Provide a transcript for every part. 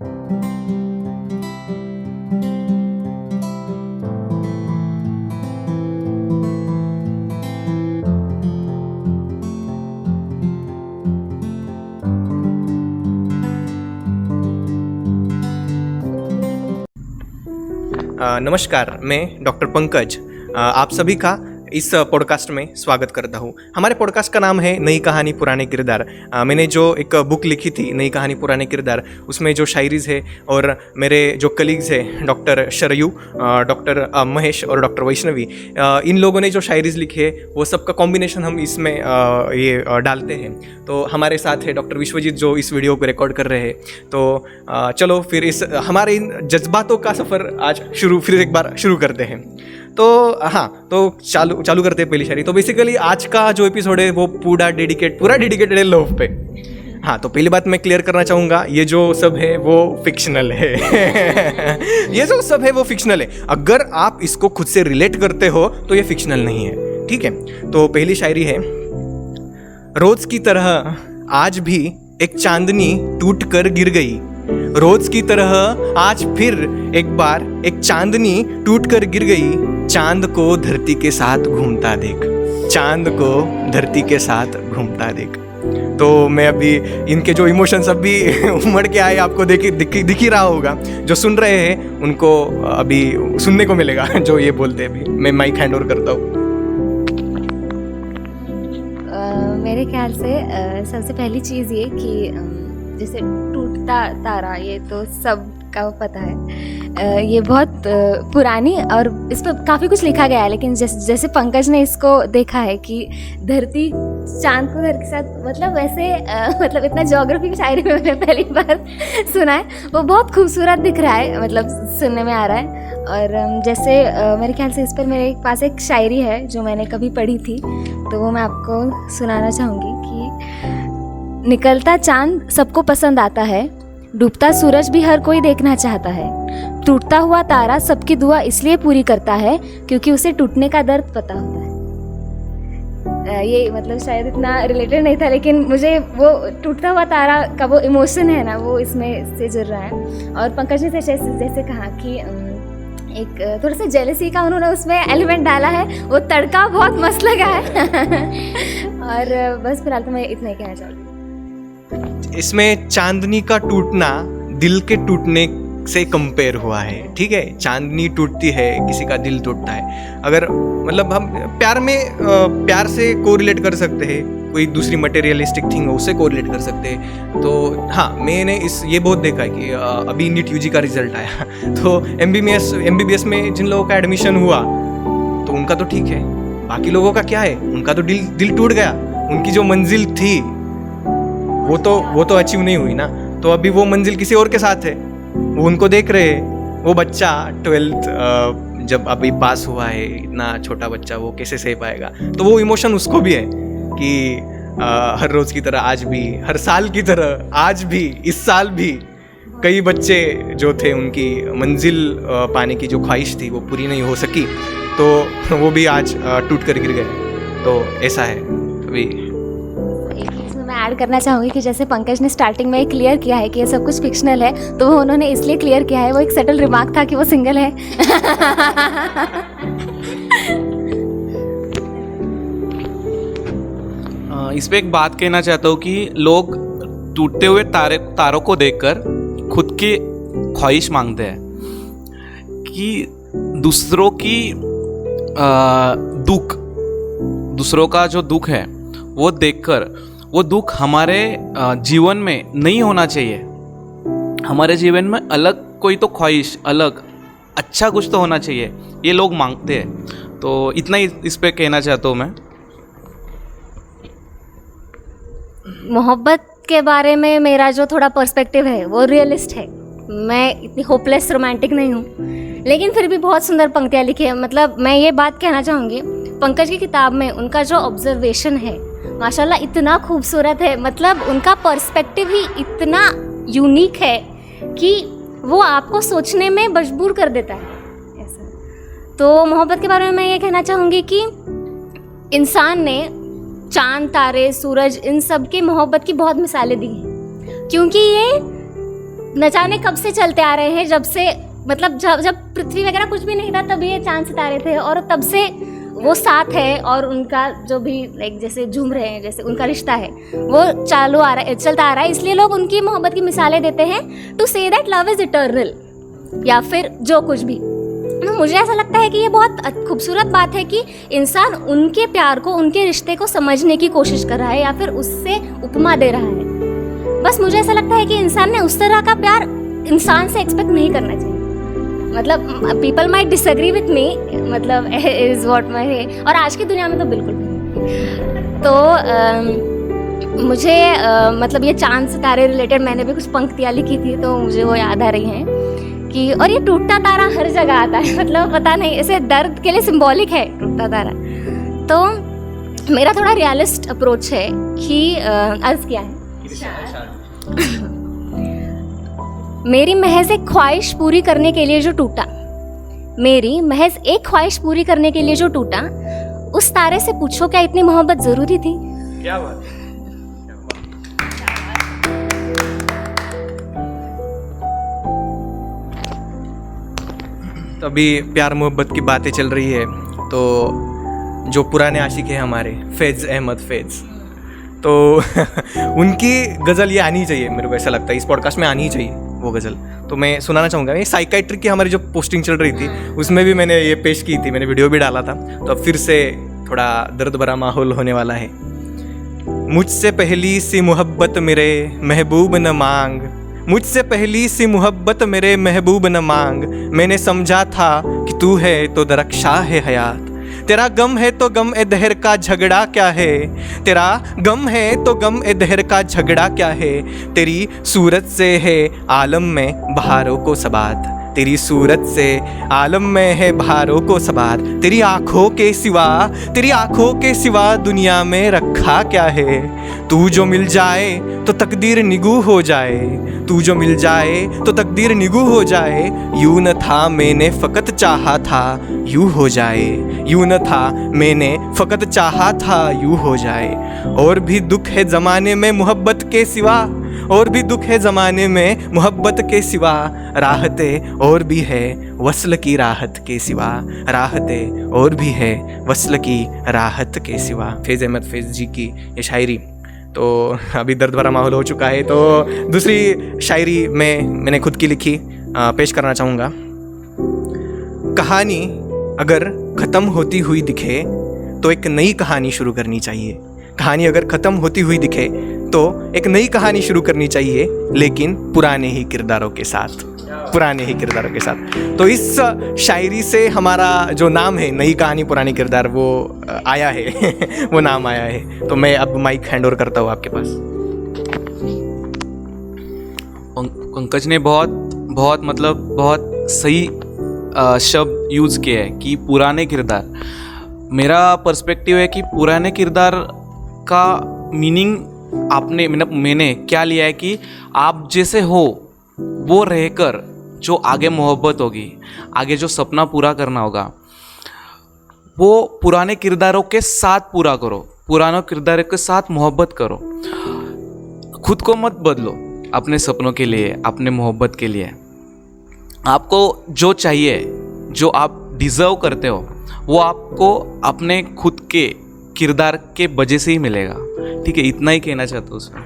नमस्कार, मैं डॉक्टर पंकज आप सभी का इस पॉडकास्ट में स्वागत करता हूँ। हमारे पॉडकास्ट का नाम है नई कहानी पुराने किरदार। मैंने जो एक बुक लिखी थी नई कहानी पुराने किरदार, उसमें जो शायरीज़ है और मेरे जो कलीग्स हैं डॉक्टर शरयू, डॉक्टर महेश और डॉक्टर वैष्णवी, इन लोगों ने जो शायरीज़ लिखी है वो सबका कॉम्बिनेशन हम इसमें ये डालते हैं। तो हमारे साथ है डॉक्टर विश्वजीत जो इस वीडियो को रिकॉर्ड कर रहे हैं। तो चलो फिर इस हमारे इन जज्बातों का सफ़र आज फिर एक बार शुरू करते हैं। तो हाँ, तो चालू करते हैं पहली शायरी। तो बेसिकली आज का जो एपिसोड है वो पूरा डेडिकेटेड है लव पे। हाँ, तो पहली बात मैं क्लियर करना चाहूँगा, ये जो सब है वो फिक्शनल है। ये जो सब है वो फिक्शनल है। अगर आप इसको खुद से रिलेट करते हो तो ये फिक्शनल नहीं है, ठीक है। तो पहली शायरी है, रोज की तरह आज भी एक चांदनी टूट कर गिर गई। रोज की तरह आज फिर एक बार एक चांदनी टूट कर गिर गई। चांद को धरती के साथ घूमता देख, चांद को धरती के साथ घूमता देख। तो मैं अभी इनके जो इमोशंस अभी उमड़ के आए आपको दिख ही रहा होगा। जो सुन रहे हैं उनको अभी सुनने को मिलेगा जो ये बोलते हैं। अभी मैं माइक हैंड ओवर करता हूँ। मेरे ख्याल से सबसे पहली चीज़ ये कि जैसे टूटता तारा, ये तो सब का पता है। ये बहुत पुरानी और इस पर काफ़ी कुछ लिखा गया है, लेकिन जैसे पंकज ने इसको देखा है कि धरती चांद को धरती के साथ, मतलब वैसे मतलब इतना ज्योग्राफी की शायरी में मैंने पहली बार सुना है। वो बहुत खूबसूरत दिख रहा है, मतलब सुनने में आ रहा है। और जैसे मेरे ख्याल से इस पर मेरे पास एक शायरी है जो मैंने कभी पढ़ी थी, तो वो मैं आपको सुनाना चाहूँगी कि निकलता चांद सबको पसंद आता है, डूबता सूरज भी हर कोई देखना चाहता है। टूटता हुआ तारा सबकी दुआ इसलिए पूरी करता है क्योंकि उसे टूटने का दर्द पता होता है। ये मतलब शायद इतना रिलेटेड नहीं था, लेकिन मुझे वो टूटता हुआ तारा का वो इमोशन है ना, वो इसमें से जुड़ रहा है। और पंकज ने जैसे कहा कि एक थोड़ा सा जेलसी का उन्होंने उसमें एलिमेंट डाला है, वो तड़का बहुत मस्त लगा है। और बस फिलहाल तो मैं इतना ही कहना चाहूँगी। इसमें चांदनी का टूटना दिल के टूटने से कंपेयर हुआ है, ठीक है। चांदनी टूटती है, किसी का दिल टूटता है। अगर मतलब हम प्यार से कोरिलेट कर सकते हैं, कोई दूसरी मटेरियलिस्टिक थिंग हो उससे कोरिलेट कर सकते हैं। तो हाँ, मैंने ये बहुत देखा है कि अभी नीट यूजी का रिजल्ट आया तो एमबीबीएस में जिन लोगों का एडमिशन हुआ तो उनका तो ठीक है, बाकी लोगों का क्या है, उनका तो दिल टूट गया। उनकी जो मंजिल थी वो तो अचीव नहीं हुई ना। तो अभी वो मंजिल किसी और के साथ है, वो उनको देख रहे हैं। वो बच्चा 12th जब अभी पास हुआ है, इतना छोटा बच्चा, वो कैसे सह पाएगा। तो वो इमोशन उसको भी है कि हर रोज़ की तरह आज भी, हर साल की तरह आज भी, इस साल भी कई बच्चे जो थे उनकी मंजिल पाने की जो ख्वाहिश थी वो पूरी नहीं हो सकी, तो वो भी आज टूट कर गिर गए। तो ऐसा है। अभी मैं ऐड करना चाहूँगी कि जैसे पंकज ने स्टार्टिंग में क्लियर किया है कि ये सब कुछ फिक्शनल है, तो वो उन्होंने इसलिए क्लियर किया है, वो एक सटल रिमार्क था कि वो सिंगल है। इस पे एक बात कहना चाहता हूँ कि लोग टूटते हुए तारों को देखकर खुद की ख्वाहिश मांगते हैं कि दूसरों की दूसरों का जो दुख है वो देखकर, वो दुख हमारे जीवन में नहीं होना चाहिए। हमारे जीवन में अलग कोई तो ख्वाहिश, अलग अच्छा कुछ तो होना चाहिए, ये लोग मांगते हैं। तो इतना ही इस पे कहना चाहता हूँ मैं। मोहब्बत के बारे में मेरा जो थोड़ा पर्सपेक्टिव है वो रियलिस्ट है। मैं इतनी होपलेस रोमांटिक नहीं हूँ, लेकिन फिर भी बहुत सुंदर पंक्तियाँ लिखी है। मतलब मैं ये बात कहना चाहूँगी, पंकज की किताब में उनका जो ऑब्जर्वेशन है माशाल्लाह इतना खूबसूरत है। मतलब उनका पर्सपेक्टिव ही इतना यूनिक है कि वो आपको सोचने में मजबूर कर देता है ऐसा। तो मोहब्बत के बारे में मैं ये कहना चाहूँगी कि इंसान ने चांद, तारे, सूरज, इन सब की मोहब्बत की बहुत मिसालें दी हैं, क्योंकि ये न जाने कब से चलते आ रहे हैं, जब से मतलब जब पृथ्वी वगैरह कुछ भी नहीं था तभी ये चांद सितारे थे, और तब से वो साथ है, और उनका जो भी लाइक जैसे झूम रहे हैं, जैसे उनका रिश्ता है वो चलता आ रहा है। इसलिए लोग उनकी मोहब्बत की मिसालें देते हैं to say that love is eternal, या फिर जो कुछ भी। तो मुझे ऐसा लगता है कि ये बहुत खूबसूरत बात है कि इंसान उनके प्यार को, उनके रिश्ते को समझने की कोशिश कर रहा है या फिर उससे उपमा दे रहा है। बस मुझे ऐसा लगता है कि इंसान ने उस तरह का प्यार इंसान से एक्सपेक्ट नहीं करना चाहिए। मतलब people might disagree with me, मतलब इज़ व्हाट माई, और आज की दुनिया में तो बिल्कुल नहीं। तो मुझे मतलब ये चांद सितारे रिलेटेड मैंने भी कुछ पंक्तियाँ लिखी थी, तो मुझे वो याद आ रही हैं कि, और ये टूटता तारा हर जगह आता है, मतलब पता नहीं, ऐसे दर्द के लिए सिंबॉलिक है टूटता तारा। तो मेरा थोड़ा रियलिस्ट अप्रोच है कि अर्ज क्या है, मेरी महज एक ख्वाहिश पूरी करने के लिए जो टूटा, मेरी महज एक ख्वाहिश पूरी करने के लिए जो टूटा, उस तारे से पूछो क्या इतनी मोहब्बत जरूरी थी। क्या बात है। तो अभी प्यार मोहब्बत की बातें चल रही है, तो जो पुराने आशिक हैं हमारे फैज़ अहमद फैज़, तो उनकी गज़ल ये आनी चाहिए, मेरे को ऐसा लगता है इस पॉडकास्ट में आनी ही चाहिए वो गज़ल। तो मैं सुनाना चाहूँगा। ये साइकाइट्री की हमारी जो पोस्टिंग चल रही थी उसमें भी मैंने ये पेश की थी, मैंने वीडियो भी डाला था, तो अब फिर से थोड़ा दर्द भरा माहौल होने वाला है। मुझसे पहली सी मोहब्बत मेरे महबूब न मांग, मुझसे पहली सी मोहब्बत मेरे महबूब न मांग, मैंने समझा था कि तू है तो दरख्शा है हयात, तेरा गम है तो गम ए दहर का झगड़ा क्या है, तेरा गम है तो गम ए दहर का झगड़ा क्या है, तेरी सूरत से है आलम में बहारों को सबात, तेरी सूरत से आलम में है बहारों को सबात, तेरी आँखों के सिवा, तेरी आँखों के सिवा दुनिया में रखा क्या है, तू जो मिल जाए तो तकदीर निगू हो जाए, तू जो मिल जाए तो तकदीर निगू हो जाए, यूं न था मैंने फ़कत चाहा था यूं हो जाए, यूं न था मैंने फ़कत चाहा था यूं हो जाए, और भी दुख है ज़माने में मोहब्बत के सिवा, और भी दुख है ज़माने में मोहब्बत के सिवा, राहतें और भी है वस्ल की राहत के सिवा, राहतें और भी है वस्ल की राहत के सिवा। फैज़ अहमद फैज़ जी की ये शायरी। तो अभी दर्द भरा माहौल हो चुका है, तो दूसरी शायरी मैंने खुद की लिखी पेश करना चाहूँगा। कहानी अगर ख़त्म होती हुई दिखे तो एक नई कहानी शुरू करनी चाहिए, कहानी अगर ख़त्म होती हुई दिखे तो एक नई कहानी शुरू करनी चाहिए, लेकिन पुराने ही किरदारों के साथ, पुराने ही किरदारों के साथ। तो इस शायरी से हमारा जो नाम है नई कहानी पुराने किरदार वो आया है वो नाम आया है। तो मैं अब माइक हैंड ओवर करता हूँ आपके पास। पंकज ने बहुत मतलब बहुत सही शब्द यूज़ किया है कि पुराने किरदार। मेरा पर्सपेक्टिव है कि पुराने किरदार का मीनिंग मैंने क्या लिया है कि आप जैसे हो वो रहकर जो आगे मोहब्बत होगी, आगे जो सपना पूरा करना होगा, वो पुराने किरदारों के साथ पूरा करो, पुराने किरदारों के साथ मोहब्बत करो। खुद को मत बदलो अपने सपनों के लिए, अपने मोहब्बत के लिए। आपको जो चाहिए, जो आप डिज़र्व करते हो, वो आपको अपने खुद के किरदार के वजह से ही मिलेगा। ठीक है, इतना ही कहना चाहता हूँ उसमें।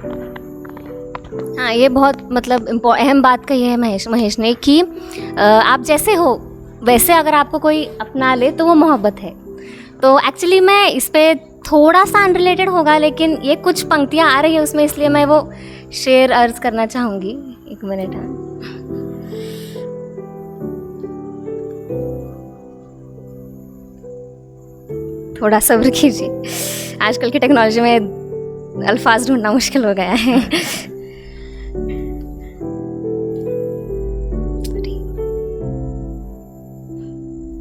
हाँ, ये बहुत मतलब अहम बात कही है महेश ने कि आप जैसे हो वैसे अगर आपको कोई अपना ले तो वो मोहब्बत है। तो एक्चुअली मैं इस पर थोड़ा सा अनरिलेटेड होगा, लेकिन ये कुछ पंक्तियाँ आ रही है उसमें, इसलिए मैं वो शेर अर्ज करना चाहूँगी। एक मिनट। हाँ, थोड़ा सब्र कीजिए, आजकल की टेक्नोलॉजी में अल्फाज ढूंढना मुश्किल हो गया है।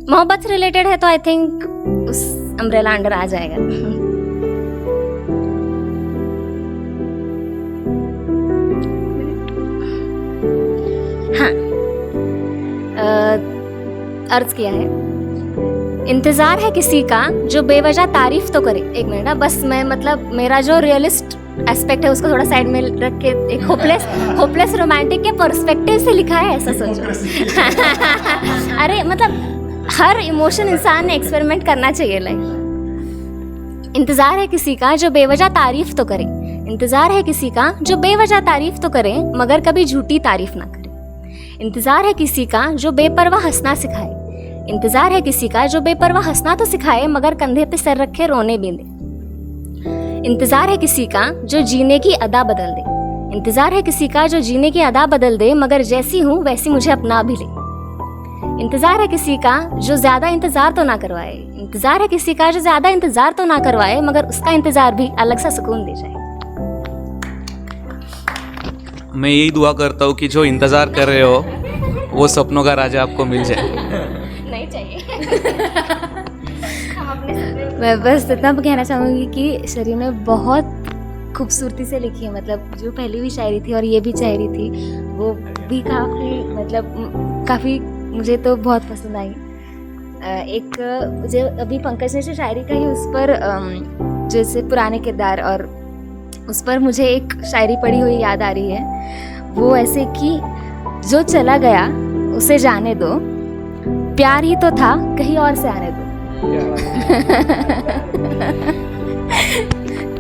मोहब्बत से रिलेटेड है तो आई थिंक उस अम्ब्रेला अंडर आ जाएगा। हाँ, अर्ज किया है, इंतज़ार है किसी का जो बेवजह तारीफ तो करे। एक मिनट ना, बस मैं मतलब मेरा जो रियलिस्ट एस्पेक्ट है उसको थोड़ा साइड में रख के एक होपलेस रोमांटिक के पर्सपेक्टिव से लिखा है, ऐसा सोचो। अरे मतलब हर इमोशन इंसान ने एक्सपेरिमेंट करना चाहिए लाइफ। इंतज़ार है किसी का जो बेवजह तारीफ तो करे, इंतज़ार है किसी का जो बेवजह तारीफ तो करे मगर कभी झूठी तारीफ ना करे। इंतज़ार है किसी का जो बेपरवाह हंसना सिखाए, इंतज़ार है किसी का जो बेपरवाह हंसना तो सिखाए मगर कंधे पे सर रखे रोने भी दे। इंतज़ार है किसी का जो जीने की अदा बदल दे, इंतज़ार है किसी का जो जीने की अदा बदल दे मगर जैसी हूँ वैसी मुझे अपना भी ले। इंतज़ार है किसी का जो ज़्यादा इंतज़ार तो ना करवाए, इंतज़ार है किसी का जो ज़्यादा इंतज़ार तो ना करवाए मगर उसका इंतज़ार भी अलग सा सुकून दे जाए। मैं यही दुआ करता हूँ कि जो इंतज़ार कर रहे हो वो सपनों का राजा आपको मिल जाए। नहीं चाहिए। मैं बस इतना कहना चाहूँगी कि शरीर ने बहुत खूबसूरती से लिखी है, मतलब जो पहली भी शायरी थी और ये भी शायरी थी वो भी काफ़ी मुझे तो बहुत पसंद आई। एक मुझे अभी पंकज ने जो शायरी कही उस पर जैसे पुराने किरदार, और उस पर मुझे एक शायरी पढ़ी हुई याद आ रही है। वो ऐसे कि जो चला गया उसे जाने दो, प्यार ही तो था कहीं और से आने दो।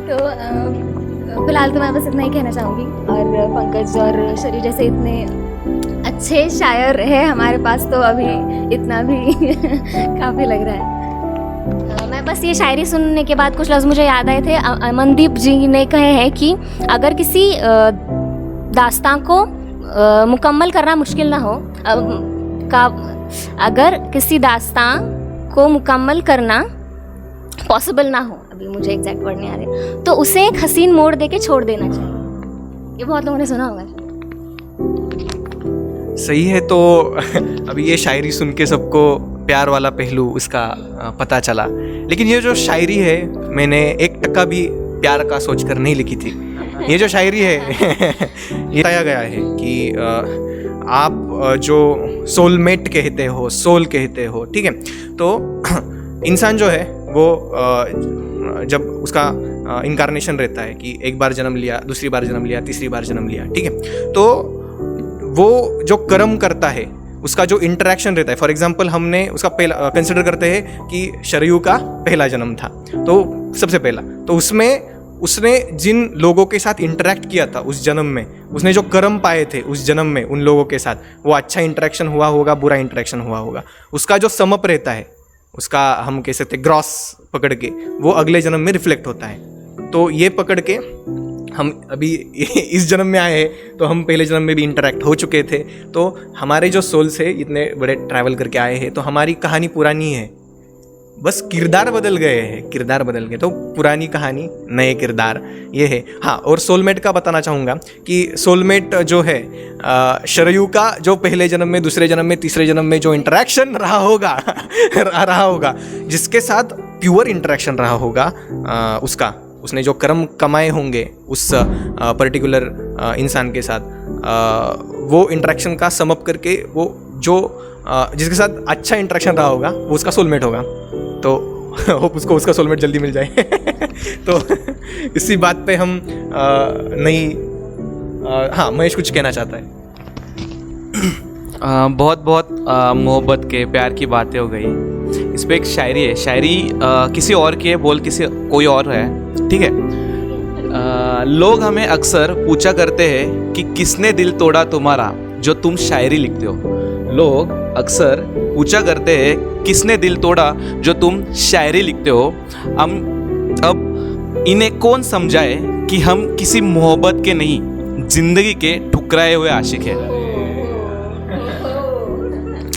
तो फिलहाल तो मैं बस इतना ही कहना चाहूँगी, और पंकज और शरीर जैसे इतने अच्छे शायर है हमारे पास तो अभी इतना भी काफ़ी लग रहा है। मैं बस ये शायरी सुनने के बाद कुछ लफ्ज़ मुझे याद आए थे। अमनदीप जी ने कहे हैं कि अगर किसी दास्तां को मुकम्मल करना मुश्किल ना हो, अगर किसी दास्तां को मुकम्मल करना पॉसिबल ना हो, अभी मुझे एग्जैक्ट वर्ड नहीं आ रहे, तो उसे एक हसीन मोड़ देके छोड़ देना चाहिए। ये बहुत लोगों ने सुना होगा। सही है। तो अभी ये शायरी सुन के सबको प्यार वाला पहलू इसका पता चला, लेकिन ये जो शायरी है मैंने 1% भी प्यार का सोचकर नहीं लिखी थी। ये जो शायरी है ये बताया गया है कि आप जो सोलमेट कहते हो, सोल कहते हो, ठीक है। तो इंसान जो है वो जब उसका इनकारनेशन रहता है कि एक बार जन्म लिया, दूसरी बार जन्म लिया, तीसरी बार जन्म लिया, ठीक है, तो वो जो कर्म करता है उसका जो इंटरेक्शन रहता है, फॉर एग्जांपल हमने उसका पहला कंसिडर करते हैं कि शरयू का पहला जन्म था, तो सबसे पहला, तो उसमें उसने जिन लोगों के साथ इंटरेक्ट किया था उस जन्म में, उसने जो कर्म पाए थे उस जन्म में उन लोगों के साथ, वो अच्छा इंटरेक्शन हुआ होगा, बुरा इंटरेक्शन हुआ होगा, उसका जो समअप रहता है, उसका हम कह सकते ग्रॉस पकड़ के, वो अगले जन्म में रिफ्लेक्ट होता है। तो ये पकड़ के हम अभी इस जन्म में आए हैं, तो हम पहले जन्म में भी इंटरेक्ट हो चुके थे, तो हमारे जो सोल्स है इतने बड़े ट्रैवल करके आए हैं, तो हमारी कहानी पुरानी है, बस किरदार बदल गए हैं, किरदार बदल गए, तो पुरानी कहानी नए किरदार, ये है। हाँ, और सोलमेट का बताना चाहूँगा कि सोलमेट जो है शरयू का जो पहले जन्म में, दूसरे जन्म में, तीसरे जन्म में जो इंटरेक्शन रहा होगा जिसके साथ प्योर इंटरेक्शन रहा होगा, उसने जो कर्म कमाए होंगे उस पर्टिकुलर इंसान के साथ, वो इंटरेक्शन का समअप करके वो जो जिसके साथ अच्छा इंटरेक्शन रहा होगा वो उसका सोलमेट होगा। तो होप उसको उसका सोलमेट जल्दी मिल जाए। तो इसी बात पे हम हाँ, महेश कुछ कहना चाहता है। बहुत बहुत मोहब्बत के प्यार की बातें हो गई। इस पे एक शायरी है, शायरी किसी और की है, बोल कोई और है, ठीक है। लोग हमें अक्सर पूछा करते हैं कि किसने दिल तोड़ा तुम्हारा जो तुम शायरी लिखते हो। लोग अक्सर पूछा करते हैं किसने दिल तोड़ा जो तुम शायरी लिखते हो। अब इन्हें कौन समझाए कि हम किसी मोहब्बत के नहीं, जिंदगी के ठुकराए हुए आशिक हैं।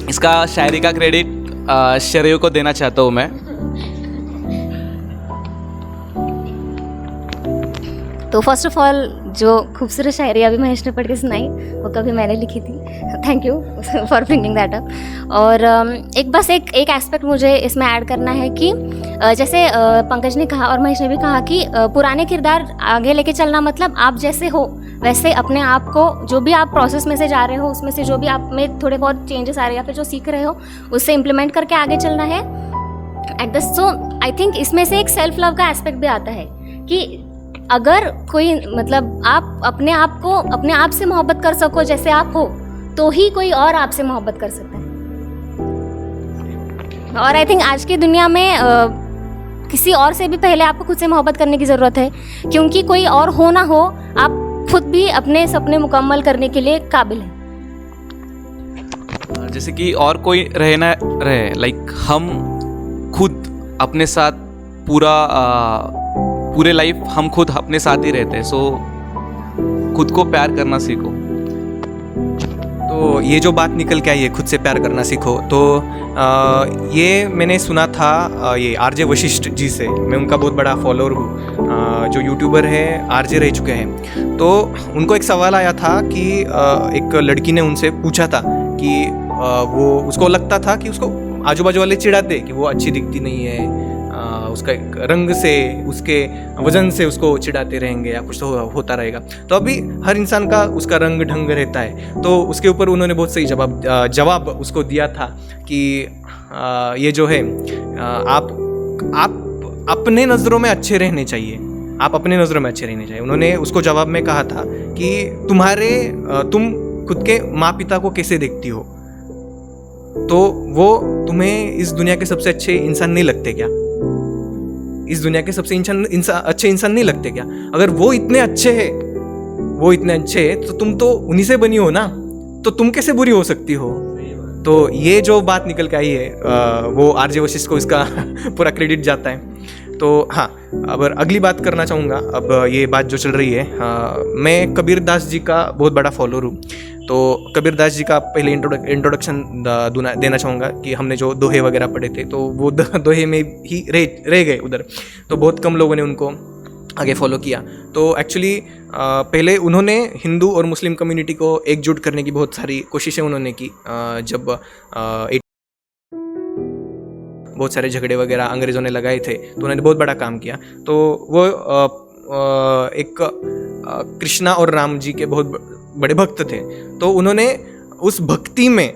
इसका शायरी का क्रेडिट शरयू को देना चाहता हूँ मैं। तो फर्स्ट ऑफ ऑल जो खूबसूरत शायरी अभी महेश ने पढ़ के सुनाई वो कभी मैंने लिखी थी, thank you for bringing that up. और एक एस्पेक्ट मुझे इसमें ऐड करना है कि जैसे पंकज ने कहा और महेश ने भी कहा कि पुराने किरदार आगे लेके चलना, मतलब आप जैसे हो वैसे अपने आप को, जो भी आप प्रोसेस में से जा रहे हो उसमें से जो भी आप में थोड़े बहुत चेंजेस आ रहे हैं या फिर जो सीख रहे हो उससे इम्प्लीमेंट करके आगे चलना है। सो आई थिंक इसमें से एक सेल्फ लव का एस्पेक्ट भी आता है कि अगर कोई मतलब आप अपने आप से मोहब्बत कर सको जैसे आप हो, तो ही कोई और आपसे मोहब्बत कर सकता है। और आई थिंक आज की दुनिया में किसी और से भी पहले आपको खुद से मोहब्बत करने की ज़रूरत है, क्योंकि कोई और हो ना हो, आप खुद भी अपने सपने मुकम्मल करने के लिए काबिल हैं। जैसे कि और कोई रहे ना रहे, लाइक हम खुद अपने साथ पूरे लाइफ हम खुद अपने साथ ही रहते हैं। सो खुद को प्यार करना सीखो। तो ये जो बात निकल के आई है, खुद से प्यार करना सीखो, तो ये मैंने सुना था ये आरजे वशिष्ठ जी से। मैं उनका बहुत बड़ा फॉलोअर हूँ, जो यूट्यूबर है, आरजे रह चुके हैं। तो उनको एक सवाल आया था कि एक लड़की ने उनसे पूछा था कि वो उसको लगता था कि उसको आजू बाजू वाले चिढ़ाते कि वो अच्छी दिखती नहीं है, उसका रंग से, उसके वजन से उसको चिढ़ाते रहेंगे या कुछ तो होता रहेगा। तो अभी हर इंसान का उसका रंग ढंग रहता है। तो उसके ऊपर उन्होंने बहुत सही जवाब उसको दिया था कि ये जो है, आप अपने नज़रों में अच्छे रहने चाहिए, आप अपने नज़रों में अच्छे रहने चाहिए। उन्होंने उसको जवाब में कहा था कि तुम खुद के माँ पिता को कैसे देखती हो, तो वो तुम्हें इस दुनिया के सबसे अच्छे इंसान नहीं लगते क्या? इस दुनिया के सबसे अच्छे इंसान नहीं लगते क्या? अगर वो इतने अच्छे हैं तो तुम तो उन्हीं से बनी हो ना, तो तुम कैसे बुरी हो सकती हो? तो ये जो बात निकल के आई है, वो आरजे वशिष्ठ को इसका पूरा क्रेडिट जाता है। तो हाँ, अब अगली बात करना चाहूँगा। अब ये बात जो चल रही है, मैं कबीर दास जी का बहुत बड़ा फॉलोअर हूँ। तो कबीर दास जी का पहले इंट्रोडक्शन देना चाहूँगा कि हमने जो दोहे वगैरह पढ़े थे, तो वो दोहे में ही रह गए उधर। तो बहुत कम लोगों ने उनको आगे फॉलो किया। तो एक्चुअली पहले उन्होंने हिंदू और मुस्लिम कम्युनिटी को एकजुट करने की बहुत सारी कोशिशें उन्होंने की। जब बहुत सारे झगड़े वगैरह अंग्रेज़ों ने लगाए थे, तो उन्होंने बहुत बड़ा काम किया। तो वो एक कृष्णा और राम जी के बहुत बड़े भक्त थे। तो उन्होंने उस भक्ति में,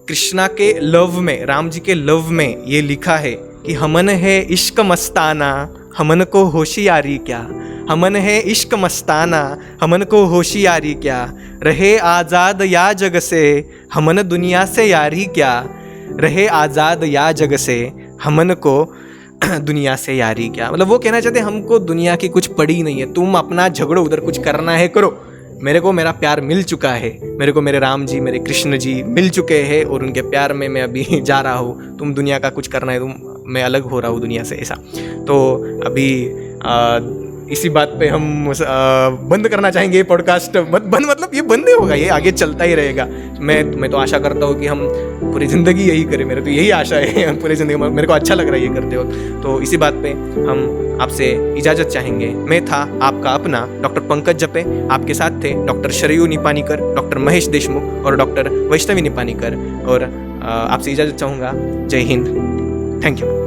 कृष्णा के लव में, राम जी के लव में ये लिखा है कि हमन है इश्क मस्ताना, हमन को होशियारी क्या, हमन है इश्क मस्ताना, हमन को होशियारी क्या, रहे आज़ाद या जग से, हमन दुनिया से यारी क्या, रहे आज़ाद या जग से, हमन को दुनिया से यारी क्या। मतलब वो कहना चाहते हमको दुनिया की कुछ पड़ी नहीं है, तुम अपना झगड़ो, उधर कुछ करना है करो, मेरे को मेरा प्यार मिल चुका है, मेरे को मेरे राम जी, मेरे कृष्ण जी मिल चुके हैं और उनके प्यार में मैं अभी जा रहा हूँ। तुम दुनिया का कुछ करना है, मैं अलग हो रहा हूँ दुनिया से, ऐसा। तो अभी इसी बात पे हम बंद करना चाहेंगे ये पॉडकास्ट। मतलब ये बंद नहीं होगा, ये आगे चलता ही रहेगा। मैं तो आशा करता हूँ कि हम पूरी ज़िंदगी यही करें, मेरे तो यही आशा है पूरी ज़िंदगी में। मेरे को अच्छा लग रहा है ये करते वक्त। तो इसी बात पे हम आपसे इजाज़त चाहेंगे। मैं था आपका अपना डॉक्टर पंकज जपे, आपके साथ थे डॉक्टर शरयू निपानीकर, डॉक्टर महेश देशमुख और डॉक्टर वैष्णवी निपानीकर। और आपसे इजाज़त चाहूँगा। जय हिंद, थैंक यू।